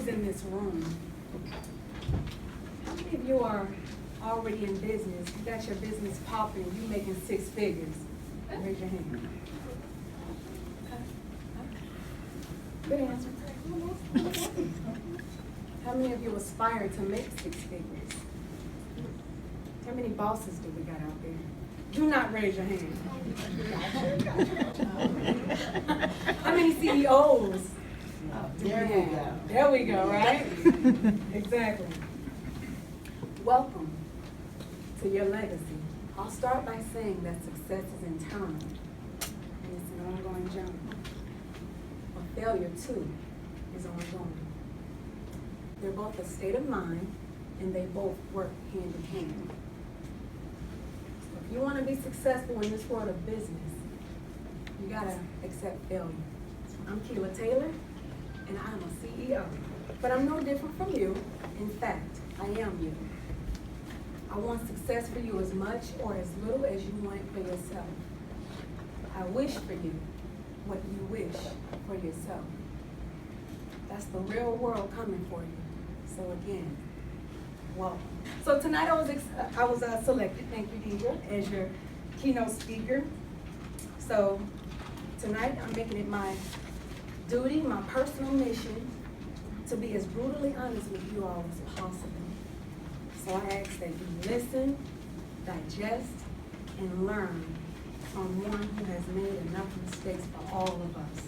who's in this room, how many of you are already in business? You got your business popping, you making six figures? Raise your hand. Good answer. How many of you aspire to make six figures? How many bosses do we got out there? Do not raise your hand. How many CEOs? There we go, right? Exactly. Welcome to your legacy. I'll start by saying that success is internal, and it's an ongoing journey. But failure, too, is ongoing. They're both a state of mind, and they both work hand in hand. So if you want to be successful in this world of business, you gotta accept failure. I'm Kela Taylor, and I'm a CEO. But I'm no different from you. In fact, I am you. I want success for you as much or as little as you want it for yourself. I wish for you what you wish for yourself. That's the real world coming for you. So again, welcome. So tonight I was selected, thank you, Deidre, as your keynote speaker. So tonight I'm making it my duty, my personal mission, to be as brutally honest with you all as possible. So I ask that you listen, digest, and learn from one who has made enough mistakes for all of us.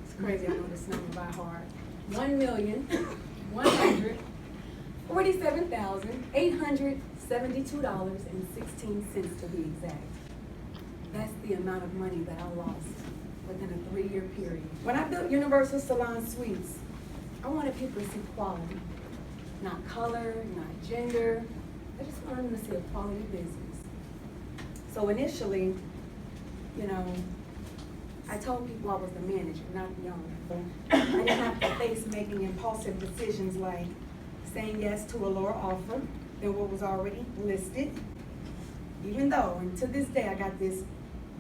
It's crazy, I know this number by heart. 1,147,872.16 to be exact. That's the amount of money that I lost within a 3-year period. When I built Universal Salon Suites, I wanted people to see quality. Not color, not gender. I just wanted them to see a quality business. So initially, I told people I was the manager, not the owner. I didn't have to face making impulsive decisions like saying yes to a lower offer than what was already listed. Even though, and to this day, I got this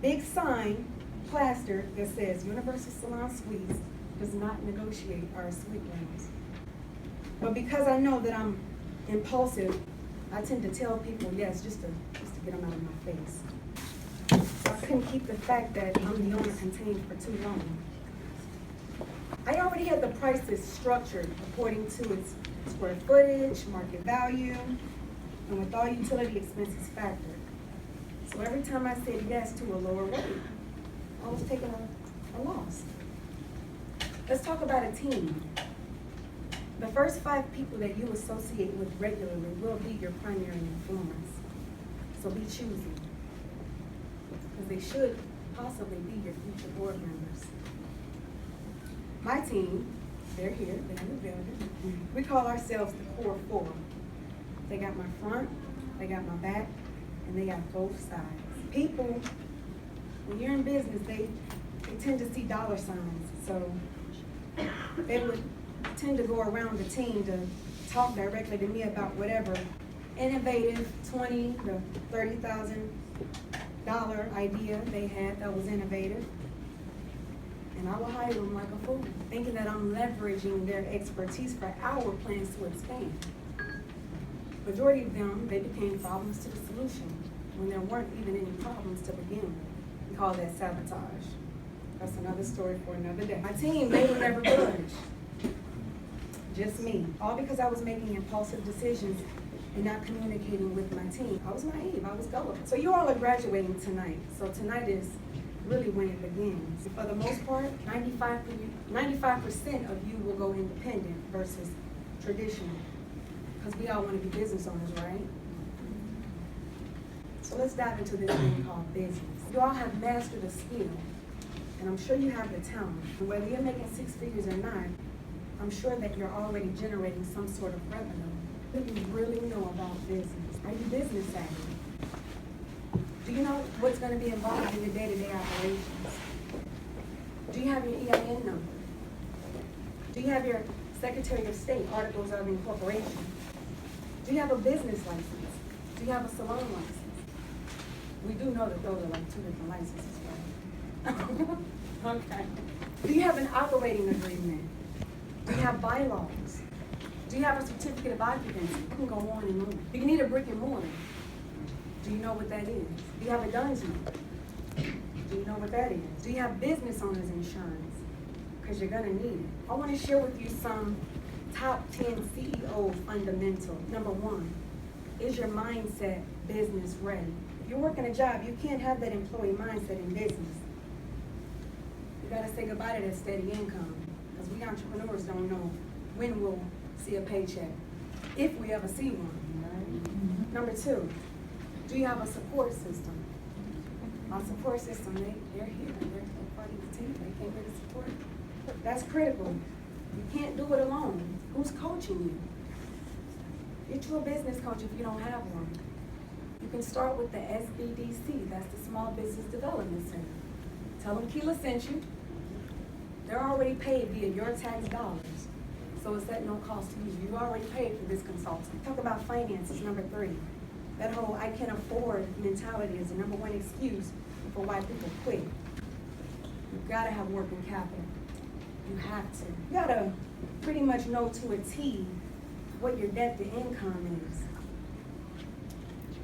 big sign plastered that says Universal Salon Suites does not negotiate our suite rentals. But because I know that I'm impulsive, I tend to tell people yes just to get them out of my face. So I couldn't keep the fact that I'm the owner contained for too long. I already had the prices structured according to its square footage, market value, and with all utility expenses factored. So every time I said yes to a lower rate, I was taking a loss. Let's talk about a team. The first 5 people that you associate with regularly will be your primary influence. So be choosy, because they should possibly be your future board members. My team, they're here, they're in the building. We call ourselves the core 4. They got my front, they got my back, and they got both sides. People, when you're in business, they tend to see dollar signs. So they would tend to go around the team to talk directly to me about whatever innovative $20,000 to $30,000 idea they had that was innovative. And I will hire them like a fool, thinking that I'm leveraging their expertise for our plans to expand. Majority of them, they became problems to the solution when there weren't even any problems to begin with. We call that sabotage. That's another story for another day. My team, they were never budge. Just me. All because I was making impulsive decisions and not communicating with my team. I was naive, I was gullible. So you all are graduating tonight. So tonight is really when it begins. For the most part, 95% of you will go independent versus traditional. Because we all want to be business owners, right? So let's dive into this thing called business. You all have mastered a skill, and I'm sure you have the talent. And whether you're making 6 figures or not, I'm sure that you're already generating some sort of revenue. What do you really know about business? Are you business savvy? Do you know what's going to be involved in your day-to-day operations? Do you have your EIN number? Do you have your Secretary of State articles of incorporation? Do you have a business license? Do you have a salon license? We do know that those are like 2 different licenses, right? Okay. Do you have an operating agreement? Do you have bylaws? Do you have a certificate of occupancy? You can go on and on. Do you need a brick and mortar? Do you know what that is? Do you have a dungeon? Do you know what that is? Do you have business owner's insurance? Because you're gonna need it. I wanna share with you some top 10 CEO fundamentals. Number 1, is your mindset business ready? If you're working a job, you can't have that employee mindset in business. You gotta say goodbye to that steady income, because we entrepreneurs don't know when we'll see a paycheck, if we ever see one, right? Number 2, do you have a support system? My support system, they're here, they're part of the team, they can't get the support. That's critical. You can't do it alone. Who's coaching you? Get you a business coach if you don't have one. You can start with the SBDC, that's the Small Business Development Center. Tell them Kela sent you. They're already paid via your tax dollars, so it's at no cost to you. You already paid for this consultant. Talk about finances, number 3. That whole I can't afford mentality is the number 1 excuse for why people quit. You've gotta have working capital. You have to. You gotta pretty much know to a T what your debt to income is.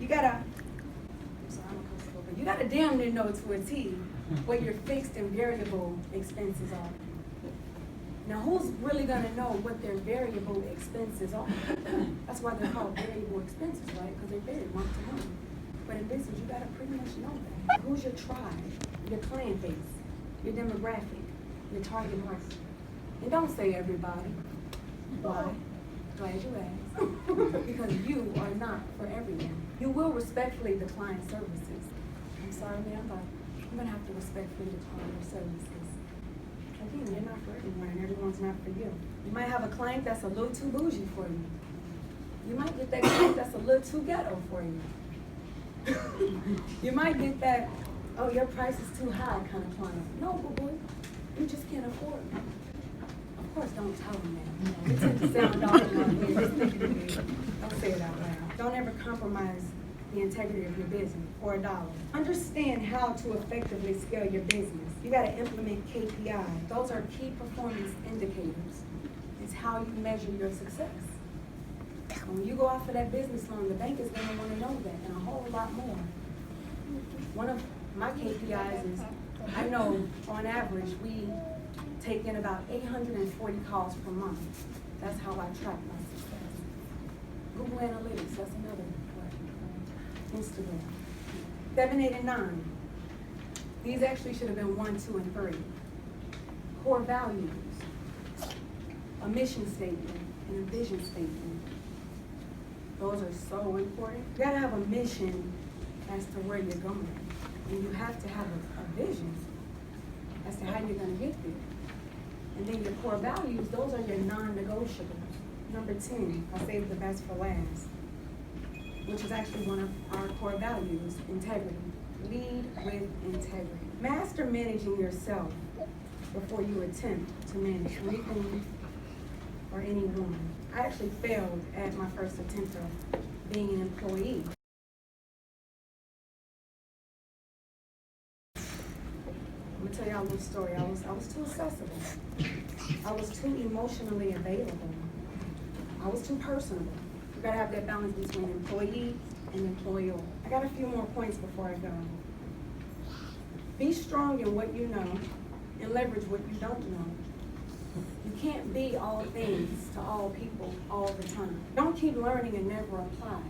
You gotta, you gotta damn near know to a T what your fixed and variable expenses are. Now, who's really gonna know what their variable expenses are? That's why they're called variable expenses, right? Because they're varied month to month. But in business, you gotta pretty much know that. Who's your tribe, your client base, your demographic, your target market? And don't say everybody. Why? Glad you asked. Because you are not for everyone. You will respectfully decline services. I'm sorry, ma'am, but I'm gonna have to respectfully decline your services. Again, you're not for everyone, and everyone's not for you. You might have a client that's a little too bougie for you. You might get that client that's a little too ghetto for you. You might get that, oh, your price is too high kind of client. No, boo-boo, you just can't afford it. Of course, don't tell them that. You tend to sound all around here, just think of it. Don't say it out loud. Don't ever compromise the integrity of your business for $1. Understand how to effectively scale your business. You gotta implement KPIs. Those are key performance indicators. It's how you measure your success. And when you go out for that business loan, the bank is gonna wanna know that and a whole lot more. One of my KPIs is, I know on average, we take in about 840 calls per month. That's how I track my success. Google Analytics, that's another way. Instagram. 7, 8, and 9. These actually should have been 1, 2, and 3. Core values, a mission statement, and a vision statement. Those are so important. You gotta have a mission as to where you're going. And you have to have a vision as to how you're gonna get there. And then your core values, those are your non-negotiables. Number 10, I saved the best for last, which is actually one of our core values, integrity. Lead with integrity. Master managing yourself before you attempt to manage anything or anyone. I actually failed at my first attempt of being an employee. I'm gonna tell y'all a little story. I was too accessible. I was too emotionally available. I was too personable. You gotta have that balance between employee and employer. I got a few more points before I go. Be strong in what you know and leverage what you don't know. You can't be all things to all people all the time. Don't keep learning and never apply.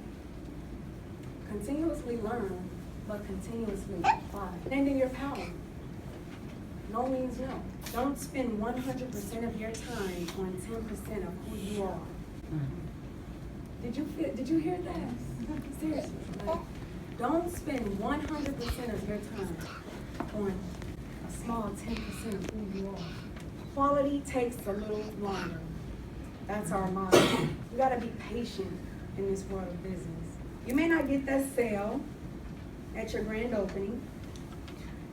Continuously learn, but continuously apply. Stand in your power. No means no. Don't spend 100% of your time on 10% of who you are. Did you hear that? Seriously. Like, don't spend 100% of your time on a small 10% of who you are. Quality takes a little longer. That's our motto. You gotta be patient in this world of business. You may not get that sale at your grand opening.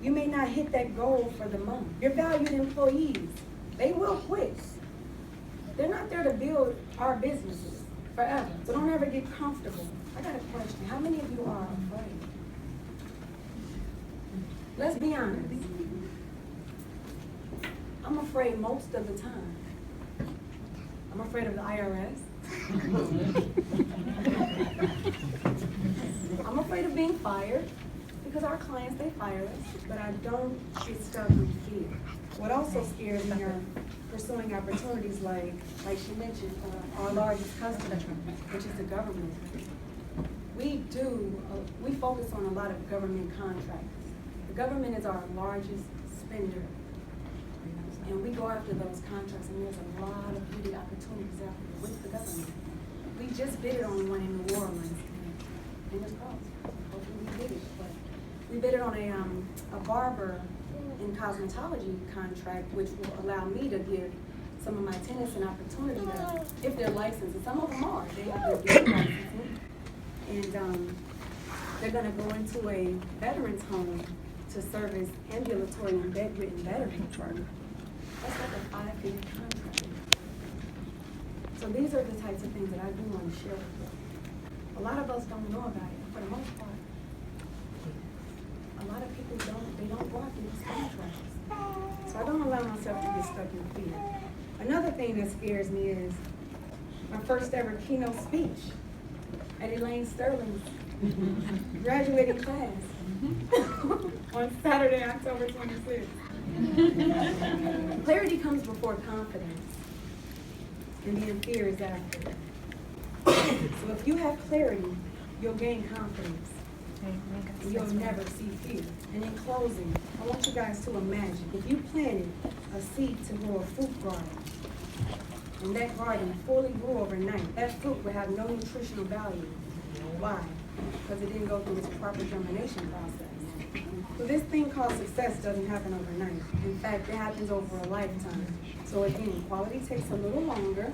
You may not hit that goal for the month. Your valued employees, they will quit. They're not there to build our businesses forever. So don't ever get comfortable. I got a question. How many of you are afraid? Let's be honest. I'm afraid most of the time. I'm afraid of the IRS. I'm afraid of being fired because our clients, they fire us, but I don't get stuck in fear. What also scares me are pursuing opportunities like she mentioned, our largest customer, which is the government. We focus on a lot of government contracts. The government is our largest spender. And we go after those contracts, and there's a lot of beauty opportunities out there with the government. We just bid on one in New Orleans, and it's closed. Hopefully we did it, but we bid on a barber in cosmetology contract, which will allow me to give some of my tenants an opportunity to, if they're licensed, and some of them are, they have their licensing, and they're going to go into a veterans home to service ambulatory and bedridden veterans. That's like a 5-figure contract. So these are the types of things that I do want to share with you. A lot of us don't know about it, for the most part. A lot of people don't go after these contracts. So I don't allow myself to get stuck in fear. Another thing that scares me is my first ever keynote speech at Elaine Sterling's graduating class on Saturday, October 26th. Clarity comes before confidence, and then fear is after. So if you have clarity, you'll gain confidence, and you'll never see fear. And in closing, I want you guys to imagine, if you planted a seed to grow a fruit garden, and that garden fully grew overnight, that fruit would have no nutritional value. Why? Because it didn't go through its proper germination process. So this thing called success doesn't happen overnight. In fact, it happens over a lifetime. So again, quality takes a little longer.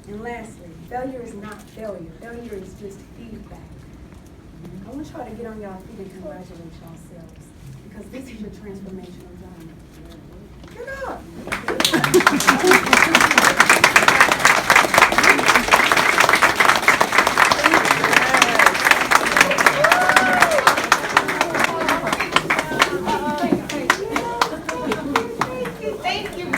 And lastly, failure is not failure. Failure is just feedback. I want y'all to get on y'all feet and congratulate yourselves, because this is your transformational journey. Get up! Thank you.